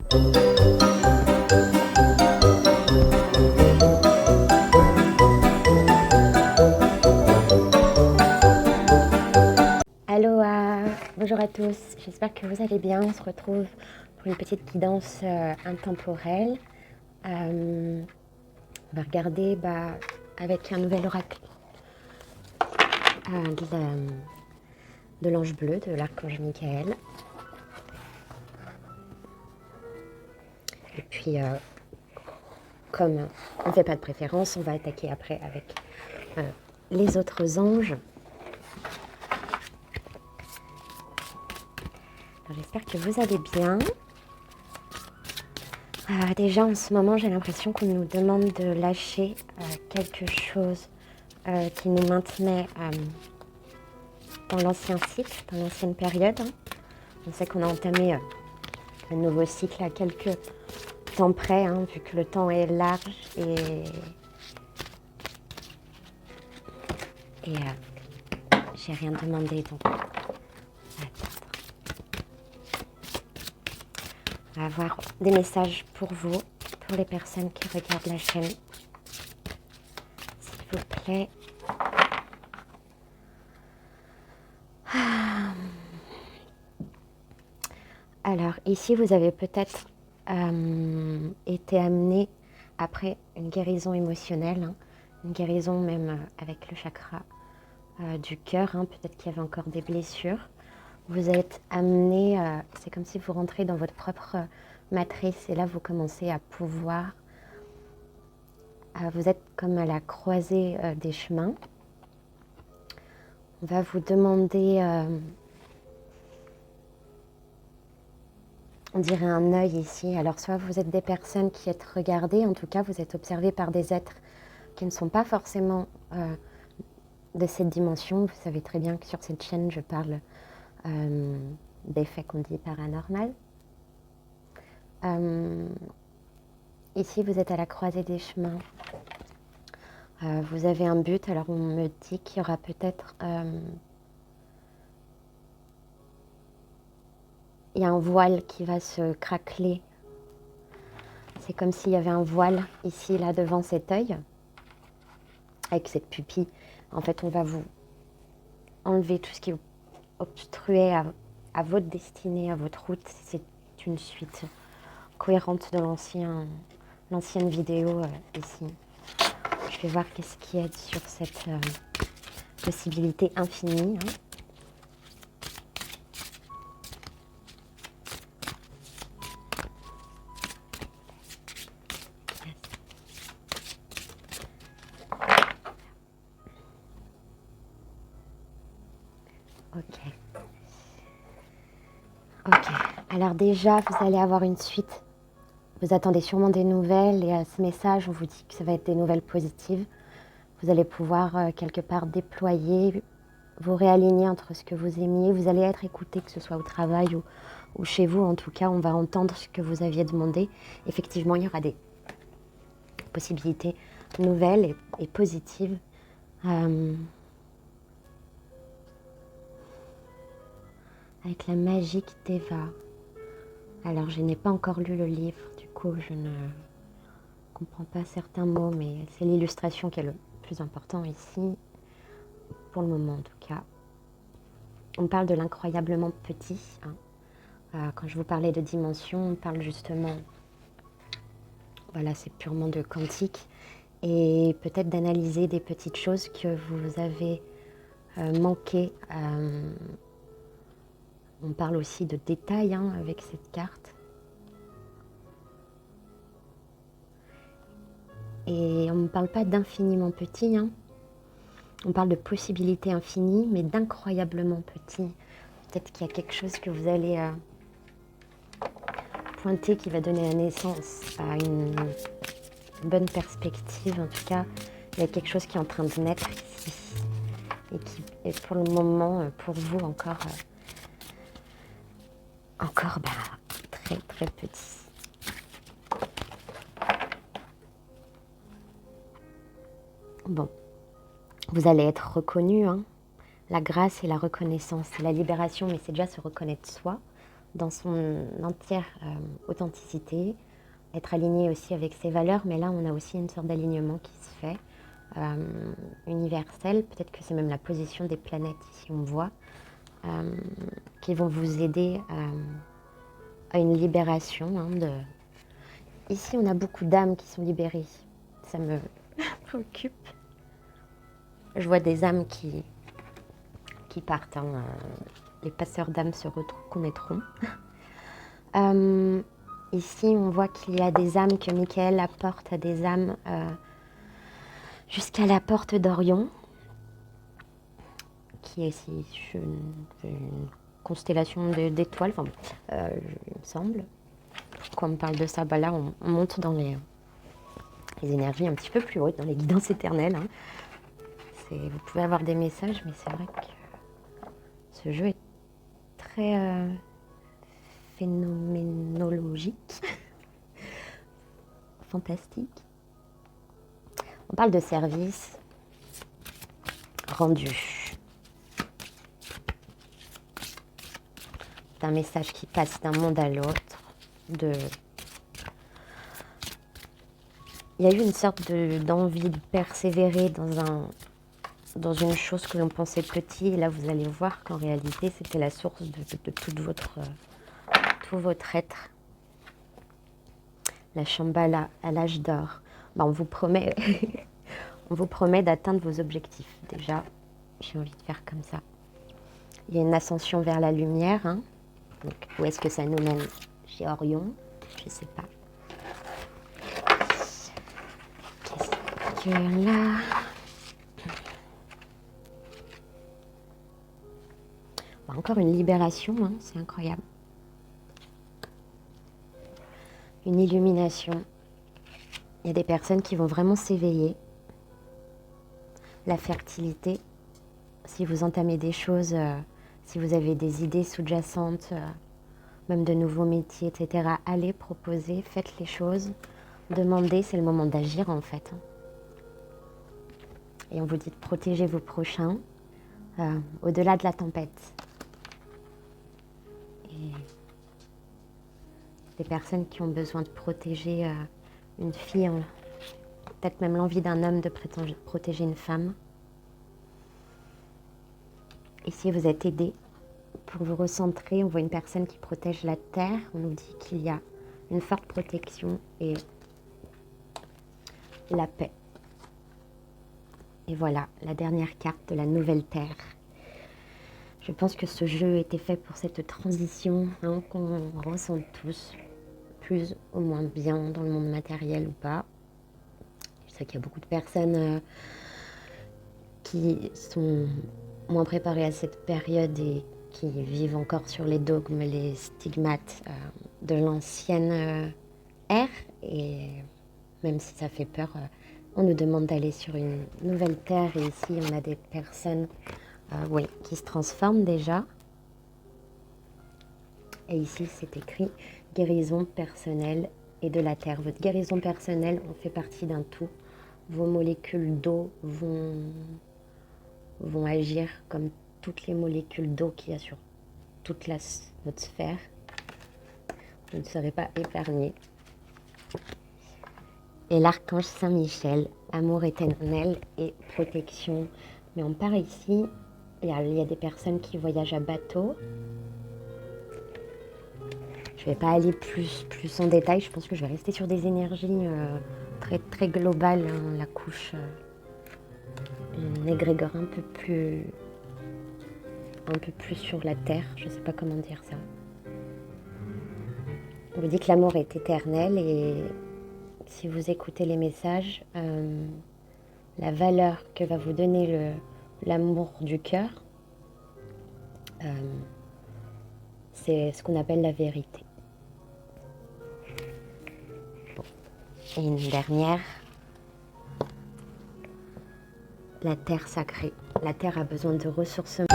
Aloha, bonjour à tous, j'espère que vous allez bien. On se retrouve pour une petite guidance intemporelle. On va regarder avec un nouvel oracle de l'ange bleu, de l'archange Michael. Et puis, comme on ne fait pas de préférence, on va attaquer après avec les autres anges. J'espère que vous allez bien. Déjà en ce moment, j'ai l'impression qu'on nous demande de lâcher quelque chose qui nous maintenait dans l'ancien cycle, dans l'ancienne période. On sait qu'on a entamé un nouveau cycle à quelques temps près, vu que le temps est large et j'ai rien demandé, donc on va attendre. On va avoir des messages pour vous, pour les personnes qui regardent la chaîne. S'il vous plaît. Alors, ici, vous avez peut-être été amené après une guérison émotionnelle, une guérison même avec le chakra du cœur. Peut-être qu'il y avait encore des blessures. Vous êtes amené, c'est comme si vous rentrez dans votre propre matrice et là, vous commencez à pouvoir. Vous êtes comme à la croisée des chemins. On va vous demander, on dirait un œil ici. Alors, soit vous êtes des personnes qui êtes regardées, en tout cas, vous êtes observées par des êtres qui ne sont pas forcément de cette dimension. Vous savez très bien que sur cette chaîne, je parle des faits qu'on dit paranormal. Ici, vous êtes à la croisée des chemins. Vous avez un but. Alors, on me dit qu'il y aura peut-être... il y a un voile qui va se craqueler. C'est comme s'il y avait un voile ici, là, devant cet œil. Avec cette pupille. En fait, on va vous enlever tout ce qui obstruait à votre destinée, à votre route. C'est une suite cohérente de l'ancienne vidéo ici. Je vais voir qu'est-ce qui est sur cette possibilité infinie. Ok. Alors déjà, vous allez avoir une suite. Vous attendez sûrement des nouvelles et à ce message, on vous dit que ça va être des nouvelles positives. Vous allez pouvoir quelque part déployer, vous réaligner entre ce que vous aimiez. Vous allez être écouté, que ce soit au travail ou chez vous. En tout cas, on va entendre ce que vous aviez demandé. Effectivement, il y aura des possibilités nouvelles et positives. Avec la magique d'Eva. Alors, je n'ai pas encore lu le livre, du coup, je ne comprends pas certains mots, mais c'est l'illustration qui est le plus important ici, pour le moment en tout cas. On parle de l'incroyablement petit. Quand je vous parlais de dimension, on parle justement, voilà, c'est purement de quantique, et peut-être d'analyser des petites choses que vous avez manquées. On parle aussi de détails avec cette carte. Et on ne parle pas d'infiniment petit. On parle de possibilités infinies, mais d'incroyablement petit. Peut-être qu'il y a quelque chose que vous allez pointer qui va donner naissance à une bonne perspective. En tout cas, il y a quelque chose qui est en train de naître ici. Et qui est pour le moment, pour vous, encore très très petit. Bon, vous allez être reconnu. La grâce et la reconnaissance, c'est la libération, mais c'est déjà se reconnaître soi. dans son entière authenticité, être aligné aussi avec ses valeurs, mais là on a aussi une sorte d'alignement qui se fait, universel, peut-être que c'est même la position des planètes ici on voit, qui vont vous aider à une libération. Ici on a beaucoup d'âmes qui sont libérées, ça me préoccupe. Je vois des âmes qui partent, les passeurs d'âmes se reconnaîtront. Ici, on voit qu'il y a des âmes que Michael apporte à des âmes jusqu'à la porte d'Orion, qui est ici une constellation d'étoiles, enfin, il me semble. Quand on parle de ça, là, on monte dans les énergies un petit peu plus hautes, dans les guidances éternelles. Vous pouvez avoir des messages, mais c'est vrai que ce jeu est très phénoménologique, fantastique. On parle de service rendu, d'un message qui passe d'un monde à l'autre. Il y a eu une sorte d'envie de persévérer dans une chose que l'on pensait petit, et là vous allez voir qu'en réalité c'était la source de tout votre être. La Shambhala à l'âge d'or. On vous promet, on vous promet d'atteindre vos objectifs. Déjà, j'ai envie de faire comme ça. Il y a une ascension vers la lumière. Donc, où est-ce que ça nous mène? Chez Orion, je ne sais pas. Qu'est-ce que là? Encore une libération, c'est incroyable. Une illumination. Il y a des personnes qui vont vraiment s'éveiller. La fertilité, si vous entamez des choses, si vous avez des idées sous-jacentes, même de nouveaux métiers, etc., allez proposer, faites les choses, demandez, c'est le moment d'agir en fait. Et on vous dit de protéger vos prochains au-delà de la tempête. Et des personnes qui ont besoin de protéger une fille, peut-être même l'envie d'un homme de protéger une femme. Ici, vous êtes aidé pour vous recentrer. On voit une personne qui protège la terre. On nous dit qu'il y a une forte protection et la paix. Et voilà, la dernière carte de la nouvelle terre. Je pense que ce jeu était fait pour cette transition qu'on ressent tous, plus ou moins bien dans le monde matériel ou pas. Je sais qu'il y a beaucoup de personnes qui sont moins préparées à cette période et qui vivent encore sur les dogmes, les stigmates de l'ancienne ère. Et même si ça fait peur, on nous demande d'aller sur une nouvelle terre. Et ici, on a des personnes qui se transforment déjà. Et ici, c'est écrit guérison personnelle et de la terre. Votre guérison personnelle, on fait partie d'un tout. Vos molécules d'eau vont agir comme toutes les molécules d'eau qu'il y a sur toute votre sphère. Vous ne serez pas épargnés. Et l'archange Saint-Michel, amour éternel et protection. Mais on part ici, il y a des personnes qui voyagent à bateau. Je ne vais pas aller plus en détail, je pense que je vais rester sur des énergies très, très globales. La couche, une égrégore un peu plus sur la terre, je ne sais pas comment dire ça. On vous dit que l'amour est éternel et si vous écoutez les messages, la valeur que va vous donner l'amour du cœur, c'est ce qu'on appelle la vérité. Bon. Et une dernière, la terre sacrée. La terre a besoin de ressourcement.